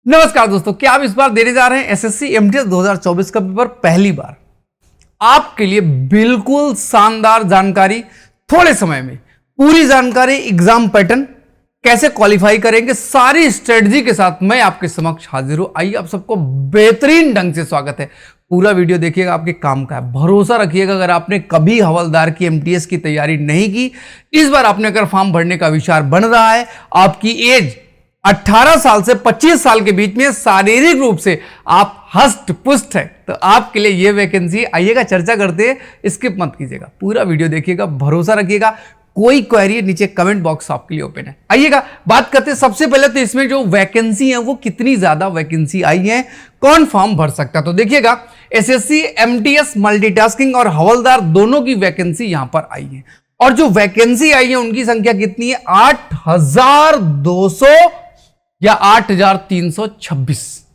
नमस्कार दोस्तों, क्या आप इस बार देने जा रहे हैं एसएससी एमटीएस 2024 का पेपर? पहली बार आपके लिए बिल्कुल शानदार जानकारी, थोड़े समय में पूरी जानकारी, एग्जाम पैटर्न, कैसे क्वालिफाई करेंगे, सारी स्ट्रेटजी के साथ मैं आपके समक्ष हाजिर हूं। आइए, आप सबको बेहतरीन ढंग से स्वागत है। पूरा वीडियो देखिएगा, आपके काम का है। भरोसा रखिएगा, अगर आपने कभी हवलदार की एमटीएस की तैयारी नहीं की, इस बार आपने अगर फॉर्म भरने का विचार बन रहा है, आपकी एज 18 साल से 25 साल के बीच में, शारीरिक रूप से आप हष्ट पुष्ट है, तो आपके लिए यह वैकेंसी। आइएगा, चर्चा करते हैं, स्किप मत कीजिएगा, पूरा वीडियो देखिएगा, भरोसा रखिएगा। कोई क्वेरी नीचे कमेंट बॉक्स आपके लिए ओपन है। आइएगा, बात करते हैं। सबसे पहले तो इसमें जो वैकेंसी है वो कितनी ज्यादा वैकेंसी आई है, कौन फॉर्म भर सकता है। तो देखिएगा, एसएससी एमटीएस मल्टीटास्किंग और हवलदार दोनों की वैकेंसी यहां पर आई है, और जो वैकेंसी आई है उनकी संख्या कितनी है? 8,200 या 8,326।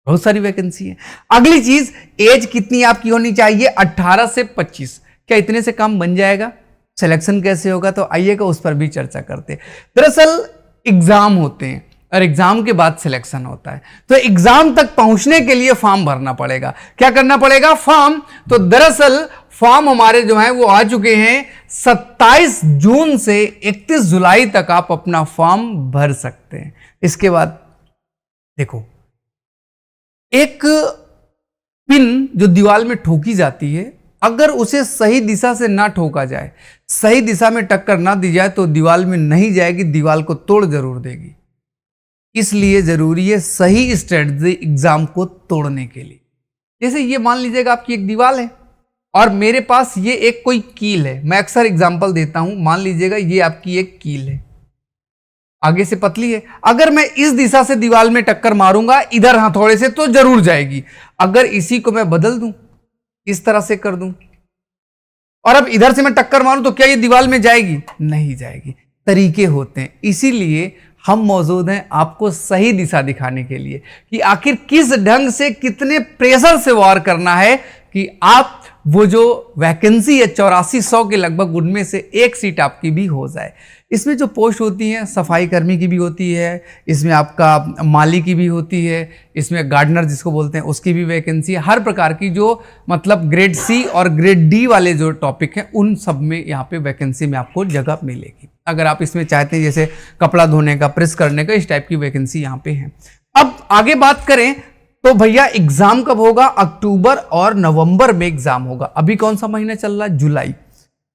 बहुत सारी वैकेंसी है। अगली चीज, एज कितनी आपकी होनी चाहिए? 18 से 25। क्या इतने से काम बन जाएगा? सिलेक्शन कैसे होगा? तो आइएगा, उस पर भी चर्चा करते हैं। दरअसल एग्जाम होते हैं और एग्जाम के बाद सिलेक्शन होता है, तो एग्जाम तक पहुंचने के लिए फॉर्म भरना पड़ेगा। क्या करना पड़ेगा? फॉर्म। तो दरअसल फॉर्म हमारे जो है वो आ चुके हैं। 27 जून से 31 जुलाई तक आप अपना फॉर्म भर सकते हैं। इसके बाद देखो, एक पिन जो दीवार में ठोकी जाती है, अगर उसे सही दिशा से ना ठोका जाए, सही दिशा में टक्कर ना दी जाए, तो दीवार में नहीं जाएगी, दीवार को तोड़ जरूर देगी। इसलिए जरूरी है सही स्ट्रेटजी एग्जाम को तोड़ने के लिए। जैसे ये मान लीजिएगा आपकी एक दीवार है और मेरे पास ये एक कोई कील है। मैं अक्सर एग्जांपल देता हूं, मान लीजिएगा ये आपकी एक कील है, आगे से पतली है। अगर मैं इस दिशा से दीवार में टक्कर मारूंगा इधर हथौड़े से, तो जरूर जाएगी। अगर इसी को मैं बदल दूं, इस तरह से कर दूं, और अब इधर से मैं टक्कर मारूं, तो क्या ये दीवार में जाएगी? नहीं जाएगी। तरीके होते हैं, इसीलिए हम मौजूद हैं आपको सही दिशा दिखाने के लिए कि आखिर किस ढंग से, कितने प्रेशर से वार करना है कि आप वो जो वैकेंसी है 8400 के लगभग, उनमें से एक सीट आपकी भी हो जाए। इसमें जो पोस्ट होती हैं, सफाई कर्मी की भी होती है, इसमें आपका माली की भी होती है, इसमें गार्डनर जिसको बोलते हैं उसकी भी वैकेंसी है। हर प्रकार की जो मतलब ग्रेड सी और ग्रेड डी वाले जो टॉपिक हैं, उन सब में यहाँ पे वैकेंसी में आपको जगह मिलेगी। अगर आप इसमें चाहते हैं जैसे कपड़ा धोने का, प्रेस करने का, इस टाइप की वैकेंसी यहाँ पे है। अब आगे बात करें तो भैया एग्जाम कब होगा? अक्टूबर और नवंबर में एग्जाम होगा। अभी कौन सा महीना चल रहा है? जुलाई।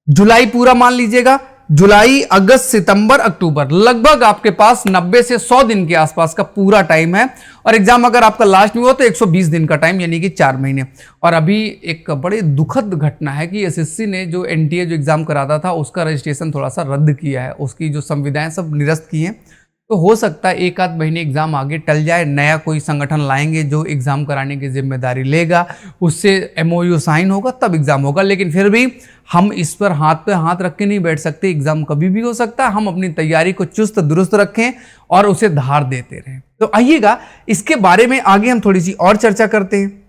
जुलाई पूरा मान लीजिएगा। जुलाई, अगस्त, सितंबर, अक्टूबर, लगभग आपके पास 90 से 100 दिन के आसपास का पूरा टाइम है। और एग्जाम अगर आपका लास्ट में हुआ तो 120 दिन का टाइम, यानी कि 4 महीने। और अभी एक बड़े दुखद घटना है कि एसएससी ने जो एनटीए जो एग्जाम कराता था, उसका रजिस्ट्रेशन थोड़ा सा रद्द किया है। उसकी जो संविधाएं सब निरस्त की हैं, तो हो सकता है एक आध महीने एग्जाम आगे टल जाए। नया कोई संगठन लाएंगे जो एग्जाम कराने की जिम्मेदारी लेगा, उससे एमओयू साइन होगा, तब एग्जाम होगा। लेकिन फिर भी हम इस पर हाथ पे हाथ रख के नहीं बैठ सकते। एग्जाम कभी भी हो सकता है। हम अपनी तैयारी को चुस्त दुरुस्त रखें और उसे धार देते रहें। तो आइएगा, इसके बारे में आगे हम थोड़ी सी और चर्चा करते हैं।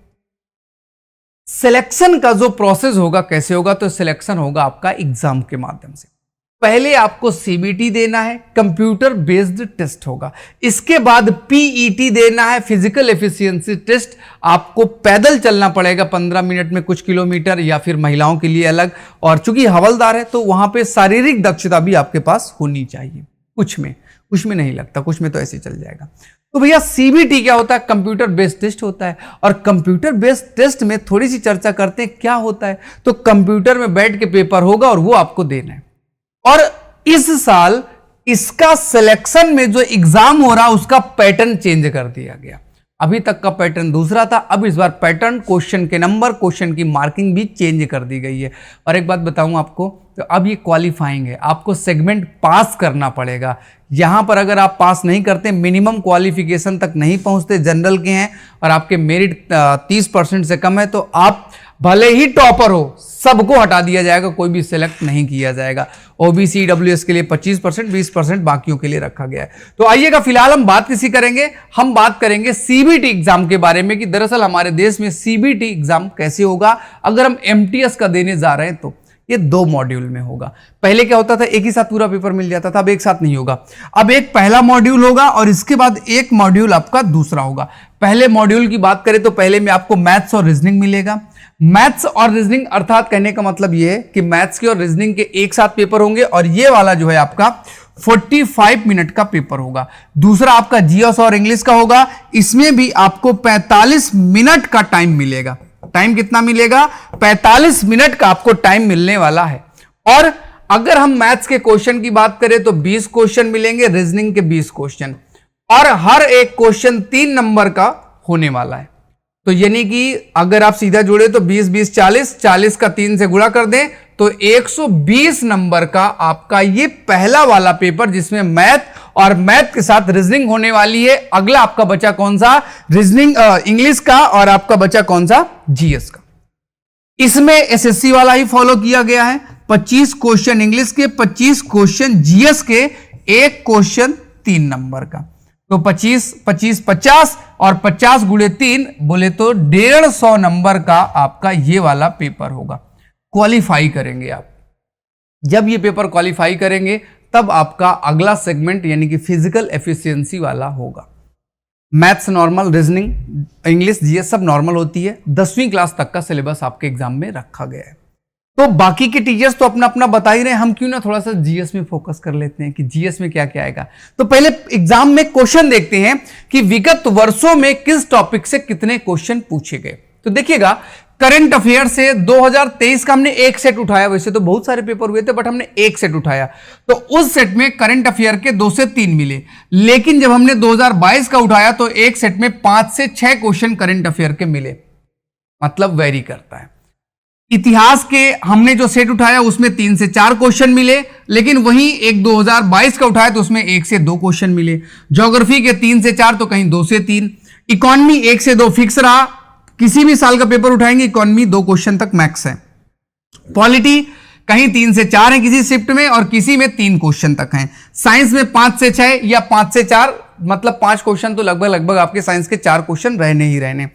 सिलेक्शन का जो प्रोसेस होगा, कैसे होगा? तो सिलेक्शन होगा आपका एग्जाम के माध्यम से। पहले आपको सीबीटी देना है, कंप्यूटर बेस्ड टेस्ट होगा। इसके बाद पीईटी देना है, फिजिकल एफिशिएंसी टेस्ट। आपको पैदल चलना पड़ेगा 15 मिनट में कुछ किलोमीटर, या फिर महिलाओं के लिए अलग। और चूंकि हवलदार है तो वहां पे शारीरिक दक्षता भी आपके पास होनी चाहिए। कुछ में नहीं लगता, कुछ में तो ऐसे चल जाएगा। तो भैया सीबीटी क्या होता है? कंप्यूटर बेस्ड टेस्ट होता है। और कंप्यूटर बेस्ड टेस्ट में थोड़ी सी चर्चा करते हैं क्या होता है। तो कंप्यूटर में बैठ के पेपर होगा और वो आपको देना है। और इस साल इसका सिलेक्शन में जो एग्जाम हो रहा है उसका पैटर्न चेंज कर दिया गया। अभी तक का पैटर्न दूसरा था, अब इस बार पैटर्न, क्वेश्चन के नंबर, क्वेश्चन की मार्किंग भी चेंज कर दी गई है। और एक बात बताऊं आपको, तो अब ये क्वालिफाइंग है, आपको सेगमेंट पास करना पड़ेगा। यहां पर अगर आप पास नहीं करते, मिनिमम क्वालिफिकेशन तक नहीं पहुंचते, जनरल के हैं और आपके मेरिट 30% से कम है, तो आप भले ही टॉपर हो, सबको हटा दिया जाएगा, कोई भी सिलेक्ट नहीं किया जाएगा। ओबीसी ईडब्ल्यूएस के लिए 25%, 20% बाकियों के लिए रखा गया है। तो आइएगा, फिलहाल हम बात किसी करेंगे, हम बात करेंगे सीबीटी एग्जाम के बारे में कि दरअसल हमारे देश में सीबीटी एग्जाम कैसे होगा अगर हम एमटीएस का देने जा रहे हैं। तो ये 2 मॉड्यूल में होगा। पहले क्या होता था, एक ही साथ पूरा पेपर मिल जाता था, अब एक साथ नहीं होगा। अब एक पहला मॉड्यूल होगा और इसके बाद एक मॉड्यूल आपका दूसरा होगा। पहले मॉड्यूल की बात करें तो पहले में आपको मैथ्स और रीजनिंग मिलेगा। मैथ्स और रीजनिंग अर्थात कहने का मतलब यह है कि मैथ्स के और रीजनिंग के एक साथ पेपर होंगे और ये वाला जो है आपका 45 मिनट का पेपर होगा। दूसरा आपका जीएस और इंग्लिश का होगा, इसमें भी आपको 45 मिनट का टाइम मिलेगा। टाइम कितना मिलेगा? 45 मिनट का आपको टाइम मिलने वाला है। और अगर हम मैथ्स के क्वेश्चन की बात करें तो 20 क्वेश्चन मिलेंगे, रीजनिंग के 20 क्वेश्चन, और हर एक क्वेश्चन 3 नंबर का होने वाला है। तो यानी कि अगर आप सीधा जोड़े तो 20 20 40, 40 का 3 से गुणा कर दें तो 120 नंबर का आपका ये पहला वाला पेपर, जिसमें मैथ और मैथ के साथ रीजनिंग होने वाली है। अगला आपका बचा कौन सा? रीजनिंग, इंग्लिश का, और आपका बचा कौन सा? जीएस का। इसमें एसएससी वाला ही फॉलो किया गया है। 25 क्वेश्चन इंग्लिश के, 25 क्वेश्चन जीएस के, एक क्वेश्चन 3 नंबर का। तो 25 25 50 और 50 गुणे 3 बोले तो 150 नंबर का आपका ये वाला पेपर होगा। क्वालिफाई करेंगे आप। जब ये पेपर क्वालिफाई करेंगे तब आपका अगला सेगमेंट यानी कि फिजिकल एफिशिएंसी वाला होगा। Maths normal, reasoning, English, GS सब नॉर्मल होती है। 10वीं क्लास तक का सिलेबस आपके एग्जाम में रखा गया है। तो बाकी के टीचर्स तो अपना अपना बता ही रहे हैं, हम क्यों ना थोड़ा सा जीएस में फोकस कर लेते हैं कि जीएस में क्या क्या आएगा। तो पहले एग्जाम में क्वेश्चन देखते हैं कि विगत वर्षों में किस टॉपिक से कितने क्वेश्चन पूछे गए। तो देखिएगा, करंट अफेयर से 2023 का हमने एक सेट उठाया। वैसे तो बहुत सारे पेपर हुए थे बट हमने एक सेट उठाया, तो उस सेट में करंट अफेयर के 2 से 3 मिले। लेकिन जब हमने 2022 का उठाया तो एक सेट में 5 से 6 क्वेश्चन करंट अफेयर के मिले, मतलब वेरी करता है। इतिहास के हमने जो सेट उठाया उसमें 3 से 4 क्वेश्चन मिले, लेकिन वहीं एक 2022 का उठाया तो उसमें 1 से 2 क्वेश्चन मिले। ज्योग्राफी के 3 से 4 तो कहीं 2 से 3। इकोनॉमी 1 से 2 फिक्स रहा। किसी भी साल का पेपर उठाएंगे इकोनॉमी 2 क्वेश्चन तक मैक्स है। पॉलिटी कहीं 3 से 4 है किसी शिफ्ट में और किसी में 3 क्वेश्चन तक हैं। साइंस में 5 से 6 या 5 से 4, मतलब 5 क्वेश्चन तो लगभग आपके साइंस के 4 क्वेश्चन रहने ही रहने।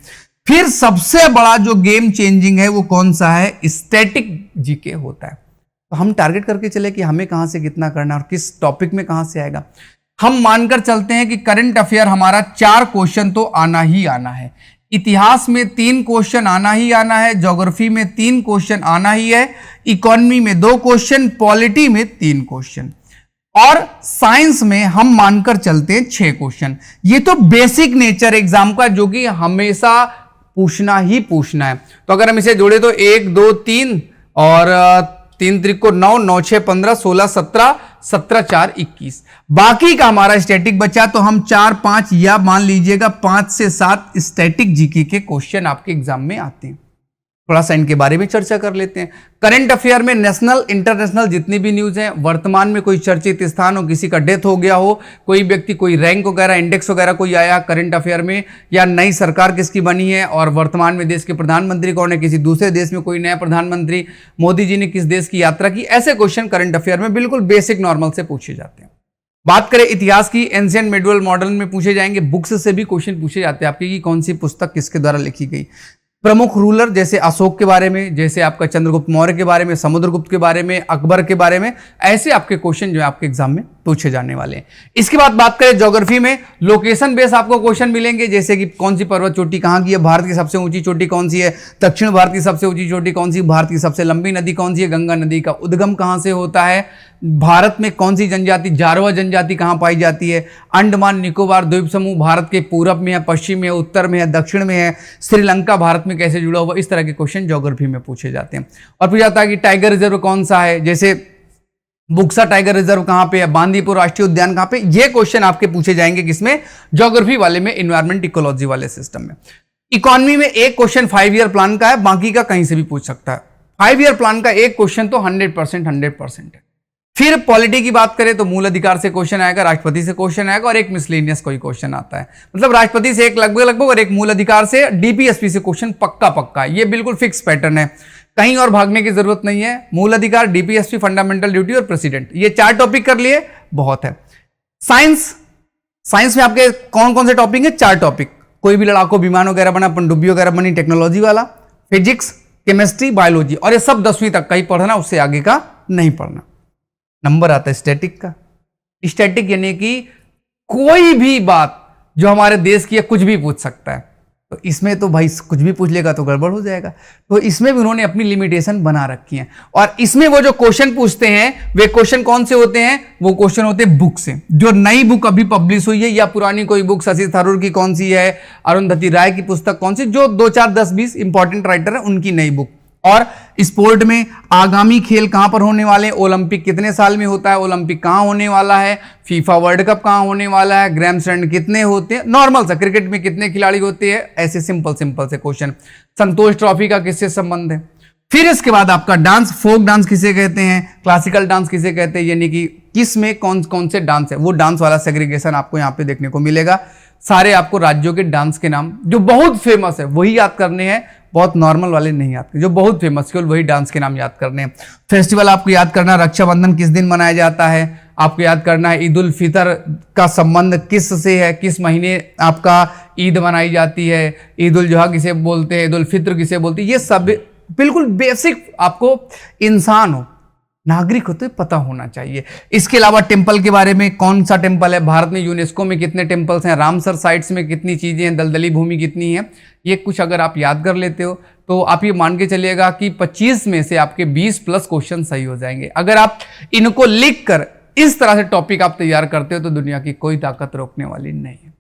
फिर सबसे बड़ा जो गेम चेंजिंग है वो कौन सा है? स्टैटिक जीके होता है। तो हम टारगेट करके चले कि हमें कहां से कितना करना और किस टॉपिक में कहां से आएगा। हम मानकर चलते हैं कि करंट अफेयर हमारा 4 क्वेश्चन तो आना ही आना है, इतिहास में 3 क्वेश्चन आना ही आना है, ज्योग्राफी में 3 क्वेश्चन आना ही है, इकोनॉमी में 2 क्वेश्चन, पॉलिटी में 3 क्वेश्चन, और साइंस में हम मानकर चलते हैं 6 क्वेश्चन। ये तो बेसिक नेचर एग्जाम का जो कि हमेशा पूछना ही पूछना है। तो अगर हम इसे जोड़े तो 1 2 3 और 3 त्रिको 9, 9 6 15, 16 17, 17 4 21। बाकी का हमारा स्टैटिक बचा, तो हम 4 5 या मान लीजिएगा 5 से 7 स्टैटिक जीके के क्वेश्चन आपके एग्जाम में आते हैं। थोड़ा सा इनके बारे में चर्चा कर लेते हैं। करंट अफेयर में नेशनल इंटरनेशनल जितनी भी न्यूज है, वर्तमान में कोई चर्चित स्थान हो, किसी का डेथ हो गया हो, कोई व्यक्ति कोई रैंक वगैरह इंडेक्स वगैरह कोई आया करंट अफेयर में, या नई सरकार किसकी बनी है और वर्तमान में देश के प्रधानमंत्री कौन है, किसी दूसरे देश में कोई नया प्रधानमंत्री, मोदी जी ने किस देश की यात्रा की, ऐसे क्वेश्चन करंट अफेयर में बिल्कुल बेसिक नॉर्मल से पूछे जाते हैं। बात करें इतिहास की, एंशिएंट मेडिवल मॉडर्न में पूछे जाएंगे। बुक्स से भी क्वेश्चन पूछे जाते हैं आपके कि कौन सी पुस्तक किसके द्वारा लिखी गई। प्रमुख रूलर जैसे अशोक के बारे में, जैसे आपका चंद्रगुप्त मौर्य के बारे में, समुद्रगुप्त के बारे में, अकबर के बारे में, ऐसे आपके क्वेश्चन जो है आपके एग्जाम में पूछे जाने वाले हैं। इसके बाद बात करें ज्योग्राफी में, लोकेशन बेस आपको क्वेश्चन मिलेंगे, जैसे कि कौन सी पर्वत चोटी कहाँ की है, भारत की सबसे ऊंची चोटी कौन सी है, दक्षिण भारत की सबसे ऊंची चोटी कौन सी, भारत की सबसे लंबी नदी कौन सी है, गंगा नदी का उद्गम कहाँ से होता है, भारत में कौन सी जनजाति, जारवा जनजाति कहाँ पाई जाती है, अंडमान निकोबार द्वीप समूह भारत के पूरब में है, पश्चिम में है, उत्तर में है, दक्षिण में है, श्रीलंका भारत में कैसे जुड़ा हुआ, इस तरह के क्वेश्चन ज्योग्राफी में पूछे जाते हैं। और पूछा जाता है कि टाइगर रिजर्व कौन सा है, जैसे बुक्सा टाइगर रिजर्व कहां पे है, बांदीपुर राष्ट्रीय उद्यान कहां पे, ये क्वेश्चन आपके पूछे जाएंगे किसमें, ज्योग्राफी वाले में, एनवायरमेंट इकोलॉजी वाले सिस्टम में। इकोनॉमी में एक क्वेश्चन 5 ईयर प्लान का है, बाकी का कहीं से भी पूछ सकता है। 5 ईयर प्लान का एक क्वेश्चन तो 100% है। फिर पॉलिटी की बात करें तो मूल अधिकार से क्वेश्चन आएगा, राष्ट्रपति से क्वेश्चन आएगा और एक मिसलेनियस कोई क्वेश्चन आता है, मतलब राष्ट्रपति से एक लगभग और एक मूल अधिकार से, डीपीएसपी से क्वेश्चन पक्का, ये बिल्कुल फिक्स पैटर्न है, कहीं और भागने की जरूरत नहीं है। मूल अधिकार, डीपीएसपी, फंडामेंटल ड्यूटी और प्रेसिडेंट, ये 4 टॉपिक कर लिए बहुत है। साइंस में आपके कौन कौन से टॉपिक है, 4 टॉपिक, कोई भी लड़ाकू विमान वगैरह बना, पनडुब्बी वगैरह बनी, टेक्नोलॉजी वाला। फिजिक्स केमिस्ट्री, बायोलॉजी, और ये सब 10वीं तक का ही पढ़ना, उससे आगे का नहीं पढ़ना। नंबर आता है स्टैटिक का। स्टैटिक यानी कि कोई भी बात जो हमारे देश की है कुछ भी पूछ सकता है, तो इसमें तो भाई कुछ भी पूछ लेगा तो गड़बड़ हो जाएगा। तो इसमें भी उन्होंने अपनी लिमिटेशन बना रखी है। और इसमें वो जो क्वेश्चन पूछते हैं वे क्वेश्चन कौन से होते हैं? वो क्वेश्चन होते हैं बुक से, जो नई बुक अभी पब्लिश हुई है या पुरानी कोई बुक, शशि थरूर की कौन सी है, अरुंधति राय की पुस्तक कौन सी, जो 2, 4, 10, 20 इंपॉर्टेंट राइटर है उनकी नई बुक। और स्पोर्ट में आगामी खेल कहां पर होने वाले हैं, ओलंपिक कितने साल में होता है, ओलंपिक कहां होने वाला है, फीफा वर्ल्ड कप कहां होने वाला है, ग्रैंड स्लैम कितने होते हैं, नॉर्मल सा क्रिकेट में कितने खिलाड़ी होते हैं, ऐसे सिंपल से क्वेश्चन। संतोष ट्रॉफी का किससे संबंध है। फिर इसके बाद आपका डांस, फोक डांस किसे कहते हैं, क्लासिकल डांस किसे कहते हैं, यानी कि किस में कौन कौन से डांस है, वो डांस वाला सेग्रीगेशन आपको यहाँ पे देखने को मिलेगा। सारे आपको राज्यों के डांस के नाम जो बहुत फेमस है वही याद करने हैं, बहुत नॉर्मल वाले नहीं याद करने, जो बहुत फेमस केवल वही डांस के नाम याद करने हैं। फेस्टिवल आपको याद करना, रक्षाबंधन किस दिन मनाया जाता है, आपको याद करना है ईद उल फितर का संबंध किस से है, किस महीने आपका ईद मनाई जाती है, ईद उल जुहा किसे बोलते हैं, ईद उल फित्र किसे बोलते हैं, ये सब बिल्कुल बेसिक आपको इंसान हो, नागरिक हो तो पता होना चाहिए। इसके अलावा टेम्पल के बारे में, कौन सा टेम्पल है, भारत में यूनेस्को में कितने टेम्पल्स हैं, रामसर साइट्स में कितनी चीजें हैं, दलदली भूमि कितनी है, ये कुछ अगर आप याद कर लेते हो तो आप ये मान के चलिएगा कि 25 में से आपके 20+ क्वेश्चन सही हो जाएंगे। अगर आप इनको लिख कर इस तरह से टॉपिक आप तैयार करते हो तो दुनिया की कोई ताकत रोकने वाली नहीं है।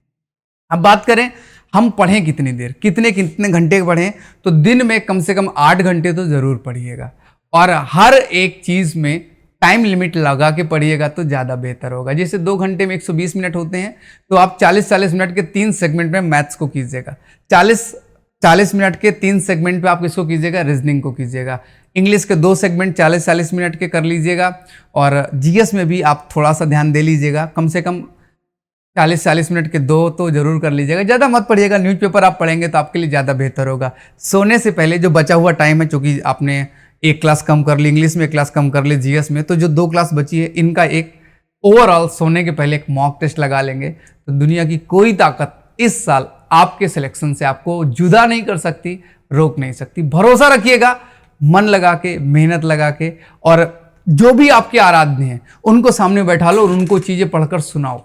अब बात करें हम पढ़ें कितनी देर, कितने घंटे पढ़ें, तो दिन में कम से कम 8 घंटे तो जरूर पढ़िएगा, और हर एक चीज में टाइम लिमिट लगा के पढ़िएगा तो ज़्यादा बेहतर होगा। जैसे 2 घंटे में 120 मिनट होते हैं, तो आप 40-40 मिनट के 3 सेगमेंट में मैथ्स को कीजिएगा, 40 मिनट के 3 सेगमेंट पे आप किसको कीजिएगा, रीजनिंग को कीजिएगा, इंग्लिश के 2 सेगमेंट 40-40 मिनट के कर लीजिएगा, और जीएस में भी आप थोड़ा सा ध्यान दे लीजिएगा, कम से कम 40-40 मिनट के 2 तो जरूर कर लीजिएगा, ज़्यादा मत पढ़िएगा। न्यूज़पेपर आप पढ़ेंगे तो आपके लिए ज़्यादा बेहतर होगा। सोने से पहले जो बचा हुआ टाइम है, चूँकि आपने 1 क्लास कम कर ली, इंग्लिश में 1 क्लास कम कर ली, जीएस में, तो जो 2 क्लास बची है इनका एक ओवरऑल सोने के पहले एक मॉक टेस्ट लगा लेंगे, तो दुनिया की कोई ताकत इस साल आपके सिलेक्शन से आपको जुदा नहीं कर सकती, रोक नहीं सकती। भरोसा रखिएगा, मन लगा के, मेहनत लगा के, और जो भी आपके आराध्य हैं उनको सामने बैठा लो और उनको चीज़ें पढ़कर सुनाओ।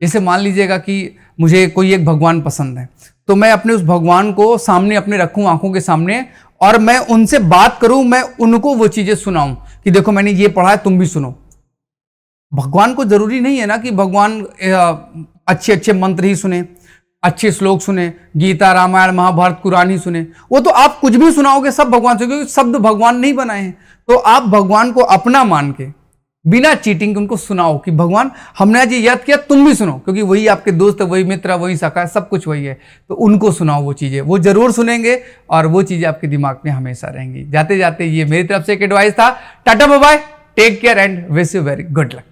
जैसे मान लीजिएगा कि मुझे कोई एक भगवान पसंद है, तो मैं अपने उस भगवान को सामने अपने रखूं, आंखों के सामने, और मैं उनसे बात करूं, मैं उनको वो चीजें सुनाऊं कि देखो मैंने ये पढ़ा है, तुम भी सुनो। भगवान को जरूरी नहीं है ना कि भगवान अच्छे अच्छे मंत्र ही सुने, अच्छे श्लोक सुने, गीता, रामायण, महाभारत, कुरान ही सुने। वो तो आप कुछ भी सुनाओगे सब भगवान से, क्योंकि शब्द भगवान नहीं बनाए हैं। तो आप भगवान को अपना मान के बिना चीटिंग उनको सुनाओ कि भगवान हमने आज ये याद किया, तुम भी सुनो, क्योंकि वही आपके दोस्त है, वही मित्र, वही सखा है, सब कुछ वही है। तो उनको सुनाओ वो चीजें, वो जरूर सुनेंगे और वो चीजें आपके दिमाग में हमेशा रहेंगी। जाते जाते ये मेरी तरफ से एक एडवाइस था। Tata bye bye, take care and wish you very good luck.